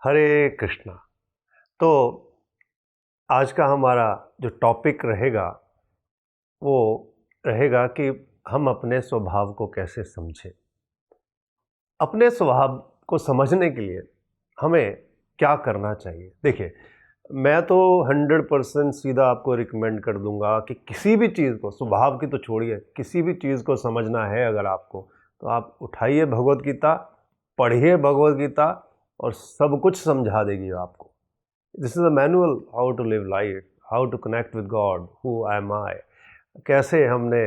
हरे कृष्णा। तो आज का हमारा जो टॉपिक रहेगा वो रहेगा कि हम अपने स्वभाव को कैसे समझें। अपने स्वभाव को समझने के लिए हमें क्या करना चाहिए। देखिए, मैं तो 100% सीधा आपको रिकमेंड कर दूंगा कि किसी भी चीज़ को, स्वभाव की तो छोड़िए, किसी भी चीज़ को समझना है अगर आपको, तो आप उठाइए भगवत गीता, पढ़िए भगवत गीता और सब कुछ समझा देगी आपको। This is a manual how to live life, how to connect with God, who am I, कैसे हमने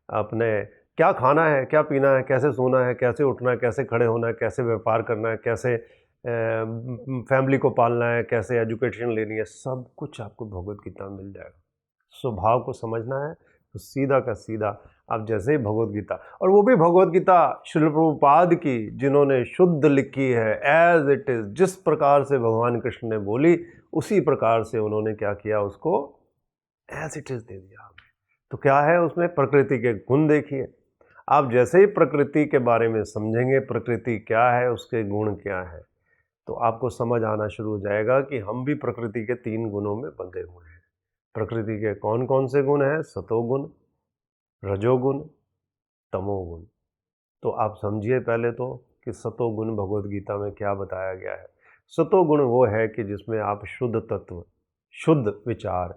अपने क्या खाना है, क्या पीना है, कैसे सोना है, कैसे उठना है, कैसे खड़े होना है, कैसे व्यापार करना है, कैसे फैमिली को पालना है, कैसे एजुकेशन लेनी है, सब कुछ आपको भगवत गीता में मिल जाएगा। स्वभाव को समझना है तो सीधा का सीधा आप जैसे ही भगवत गीता, और वो भी भगवत गीता श्रील प्रभुपाद की, जिन्होंने शुद्ध लिखी है, एज इट इज़, जिस प्रकार से भगवान कृष्ण ने बोली उसी प्रकार से उन्होंने क्या किया, उसको एज इट इज़ दे दिया हमें। तो क्या है उसमें, प्रकृति के गुण देखिए। आप जैसे ही प्रकृति के बारे में समझेंगे, प्रकृति क्या है, उसके गुण क्या है, तो आपको समझ आना शुरू हो जाएगा कि हम भी प्रकृति के 3 गुणों में बंधे हुए हैं। प्रकृति के कौन कौन से गुण हैं? सतोगुण, रजोगुण, तमोगुण। तो आप समझिए पहले तो कि सतोगुण भगवद गीता में क्या बताया गया है। सतोगुण वो है कि जिसमें आप शुद्ध तत्व, शुद्ध विचार,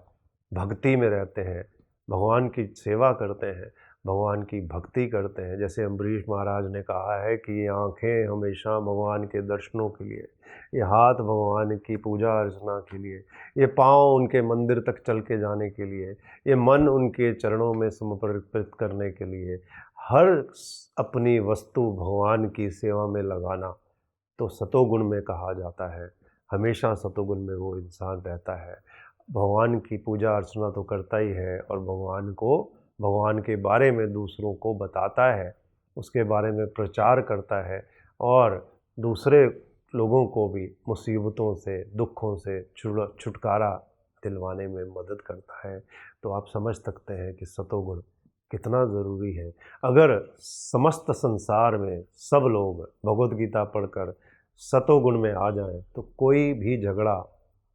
भक्ति में रहते हैं, भगवान की सेवा करते हैं, भगवान की भक्ति करते हैं। जैसे अम्बरीश महाराज ने कहा है कि ये आँखें हमेशा भगवान के दर्शनों के लिए, ये हाथ भगवान की पूजा अर्चना के लिए, ये पाँव उनके मंदिर तक चल के जाने के लिए, ये मन उनके चरणों में समर्पित करने के लिए, हर अपनी वस्तु भगवान की सेवा में लगाना, तो सतोगुण में कहा जाता है। हमेशा सतोगुण में वो इंसान रहता है, भगवान की पूजा अर्चना तो करता ही है और भगवान के बारे में दूसरों को बताता है, उसके बारे में प्रचार करता है और दूसरे लोगों को भी मुसीबतों से, दुखों से छुटकारा दिलवाने में मदद करता है। तो आप समझ सकते हैं कि सतोगुण कितना ज़रूरी है। अगर समस्त संसार में सब लोग भगवत गीता पढ़कर सतोगुण में आ जाएं तो कोई भी झगड़ा,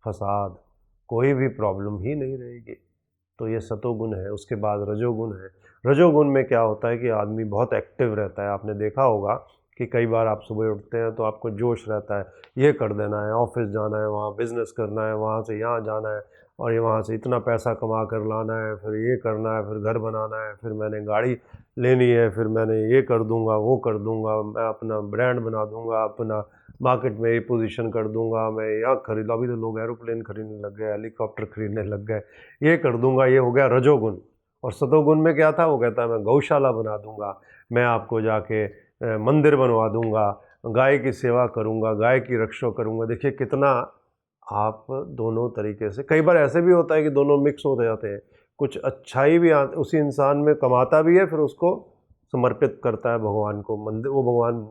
फसाद, कोई भी प्रॉब्लम ही नहीं रहेगी। तो ये सतोगुण है। उसके बाद रजोगुण है। रजोगुण में क्या होता है कि आदमी बहुत एक्टिव रहता है। आपने देखा होगा कि कई बार आप सुबह उठते हैं तो आपको जोश रहता है, ये कर देना है, ऑफिस जाना है, वहाँ बिज़नेस करना है, वहाँ से यहाँ जाना है और ये वहाँ से इतना पैसा कमा कर लाना है, फिर ये करना है, फिर घर बनाना है, फिर मैंने गाड़ी लेनी है, फिर मैंने ये कर दूंगा, वो कर दूंगा, मैं अपना ब्रांड बना दूंगा, अपना मार्केट में ये पोजीशन कर दूंगा, मैं यहाँ खरीद, अभी तो लोग एरोप्लेन खरीदने लग गए, हेलीकॉप्टर खरीदने लग गए, ये कर दूंगा। ये हो गया रजोगुण। और सतोगुण में क्या था, वो कहता है मैं गौशाला बना दूंगा, मैं आपको जाके मंदिर बनवा दूंगा, गाय की सेवा करूंगा, गाय की रक्षा करूंगा। देखिए कितना आप दोनों तरीके से, कई बार ऐसे भी होता है कि दोनों मिक्स हो जाते हैं। कुछ अच्छाई भी उसी इंसान में कमाता भी है, फिर उसको समर्पित करता है भगवान को। मंदिर, वो भगवान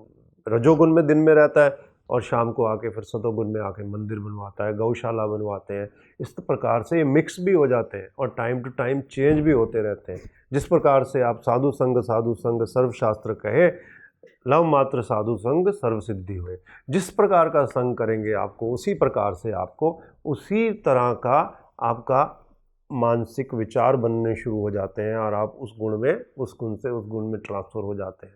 रजोगुण में दिन में रहता है और शाम को आके फिर सतोगुण में आके मंदिर बनवाता है, गौशाला बनवाते हैं। इस प्रकार से ये मिक्स भी हो जाते हैं और टाइम टू टाइम चेंज भी होते रहते हैं। जिस प्रकार से आप साधु संग सर्वशास्त्र कहे, लव मात्र साधु संग सर्व सिद्धि हुए। जिस प्रकार का संग करेंगे आपको, उसी प्रकार से आपको उसी तरह का आपका मानसिक विचार बनने शुरू हो जाते हैं और आप उस गुण में, उस गुण से उस गुण में ट्रांसफर हो जाते हैं।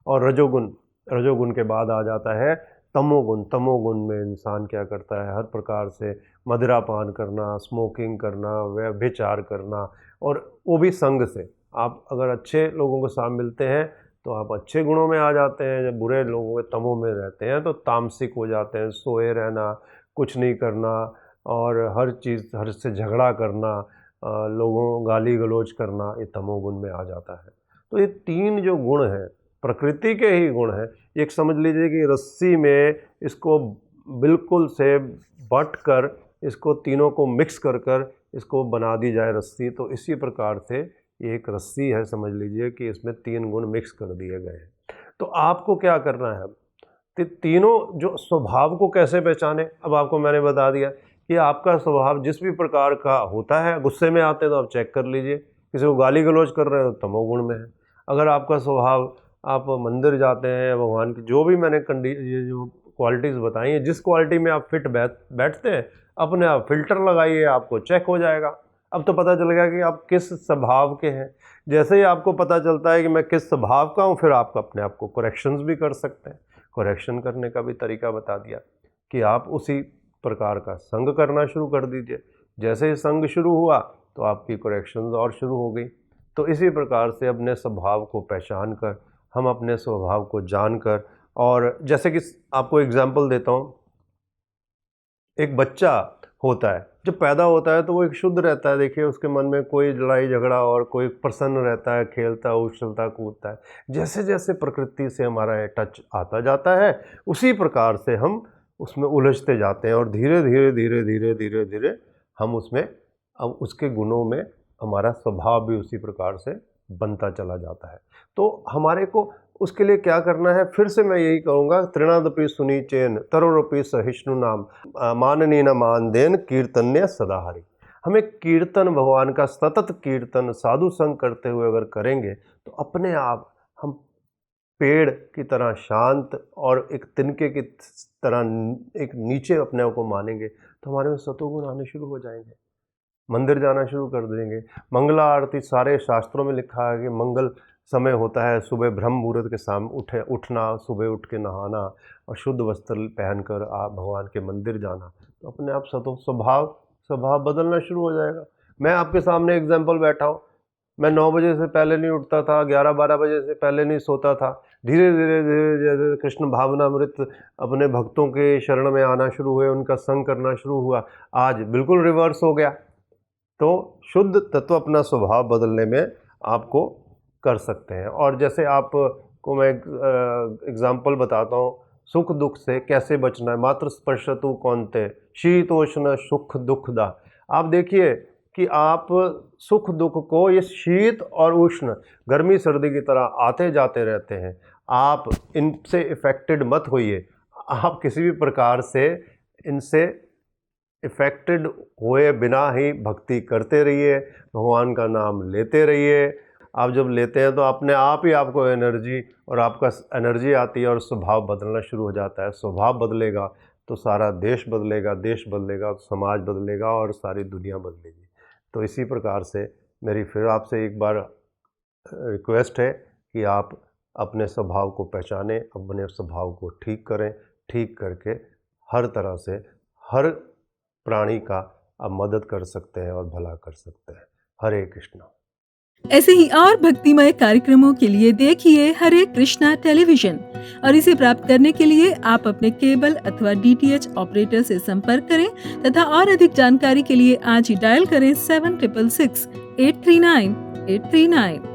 और रजोगुण के बाद आ जाता है तमोगुण। तमोगुण में इंसान क्या करता है, हर प्रकार से मदिरापान करना, स्मोकिंग करना, व्यभिचार करना, और वो भी संग से। आप अगर अच्छे लोगों के साथ मिलते हैं तो आप अच्छे गुणों में आ जाते हैं, जब बुरे लोगों के तमों में रहते हैं तो तामसिक हो जाते हैं, सोए रहना, कुछ नहीं करना और हर चीज़, हर से झगड़ा करना, लोगों गाली गलौज करना, ये तमोगुण में आ जाता है। तो ये 3 जो गुण हैं, प्रकृति के ही गुण हैं। एक समझ लीजिए कि रस्सी में इसको बिल्कुल से बट कर, इसको तीनों को मिक्स कर कर इसको बना दी जाए रस्सी, तो इसी प्रकार से ये एक रस्सी है। समझ लीजिए कि इसमें 3 गुण मिक्स कर दिए गए हैं। तो आपको क्या करना है, तीनों जो स्वभाव को कैसे पहचाने। अब आपको मैंने बता दिया कि आपका स्वभाव जिस भी प्रकार का होता है, गुस्से में आते हैं तो आप चेक कर लीजिए, किसी को गाली गलौज कर रहे हो तो तमोगुण में है। अगर आपका स्वभाव, आप मंदिर जाते हैं, भगवान की जो भी मैंने ये जो क्वालिटीज़ बताई हैं, जिस क्वालिटी में आप फिट बैठते हैं अपने आप फिल्टर लगाइए, आपको चेक हो जाएगा। अब तो पता चल गया कि आप किस स्वभाव के हैं। जैसे ही आपको पता चलता है कि मैं किस स्वभाव का हूँ, फिर आप अपने आप को करेक्शंस भी कर सकते हैं। करेक्शन करने का भी तरीका बता दिया कि आप उसी प्रकार का संग करना शुरू कर दीजिए। जैसे ही संग शुरू हुआ तो आपकी करेक्शंस और शुरू हो गई। तो इसी प्रकार से अपने स्वभाव को पहचान कर, हम अपने स्वभाव को जानकर, और जैसे कि आपको एग्जाम्पल देता हूँ, एक बच्चा होता है, जब पैदा होता है तो वो एक शुद्ध रहता है। देखिए, उसके मन में कोई लड़ाई झगड़ा और कोई प्रसन्न रहता है, खेलता उछलता कूदता है। जैसे जैसे प्रकृति से हमारा टच आता जाता है, उसी प्रकार से हम उसमें उलझते जाते हैं और धीरे धीरे धीरे धीरे धीरे धीरे हम उसमें, अब उसके गुणों में हमारा स्वभाव भी उसी प्रकार से बनता चला जाता है। तो हमारे को उसके लिए क्या करना है, फिर से मैं यही कहूँगा, तृणादपि सुनी चेन तरोरपि सहिष्णु नाम माननी न मान देन कीर्तन्य सदा हरि। हमें कीर्तन, भगवान का सतत कीर्तन साधु संग करते हुए अगर करेंगे तो अपने आप हम पेड़ की तरह शांत और एक तिनके की तरह एक नीचे अपने आप को मानेंगे, तो हमारे में सतोगुण आने शुरू हो जाएंगे। मंदिर जाना शुरू कर देंगे। मंगला आरती, सारे शास्त्रों में लिखा है कि मंगल समय होता है सुबह ब्रह्म मुहूर्त के सामने उठना, सुबह उठ के नहाना और शुद्ध वस्त्र पहनकर आप भगवान के मंदिर जाना, तो अपने आप स्वभाव बदलना शुरू हो जाएगा। मैं आपके सामने एग्जाम्पल बैठा हूँ, मैं 9 बजे से पहले नहीं उठता था, 11-12 बजे से पहले नहीं सोता था। धीरे धीरे धीरे जैसे कृष्ण भावनामृत अपने भक्तों के शरण में आना शुरू हुए, उनका संग करना शुरू हुआ, आज बिल्कुल रिवर्स हो गया। तो शुद्ध तत्व अपना स्वभाव बदलने में आपको कर सकते हैं। और जैसे आपको मैं एग्जाम्पल बताता हूँ, सुख दुख से कैसे बचना है। मात्र स्पर्शतु कौन्ते शीतोष्ण सुख दुखदा। आप देखिए कि आप सुख दुख को, ये शीत और उष्ण, गर्मी सर्दी की तरह आते जाते रहते हैं। आप इनसे इफ़ेक्टेड मत होइए। आप किसी भी प्रकार से इनसे इफ़ेक्टेड हुए बिना ही भक्ति करते रहिए, भगवान का नाम लेते रहिए। आप जब लेते हैं तो अपने आप ही आपको एनर्जी एनर्जी आती है और स्वभाव बदलना शुरू हो जाता है। स्वभाव बदलेगा तो सारा देश बदलेगा, देश बदलेगा तो समाज बदलेगा और सारी दुनिया बदलेगी। तो इसी प्रकार से मेरी फिर आपसे एक बार रिक्वेस्ट है कि आप अपने स्वभाव को पहचानें, अपने स्वभाव को ठीक करें। ठीक करके हर तरह से हर प्राणी का आप मदद कर सकते हैं और भला कर सकते हैं। हरे कृष्णा। ऐसे ही और भक्तिमय कार्यक्रमों के लिए देखिए हरे कृष्णा टेलीविजन, और इसे प्राप्त करने के लिए आप अपने केबल अथवा DTH ऑपरेटर से संपर्क करें तथा और अधिक जानकारी के लिए आज ही डायल करें 7666 839 839।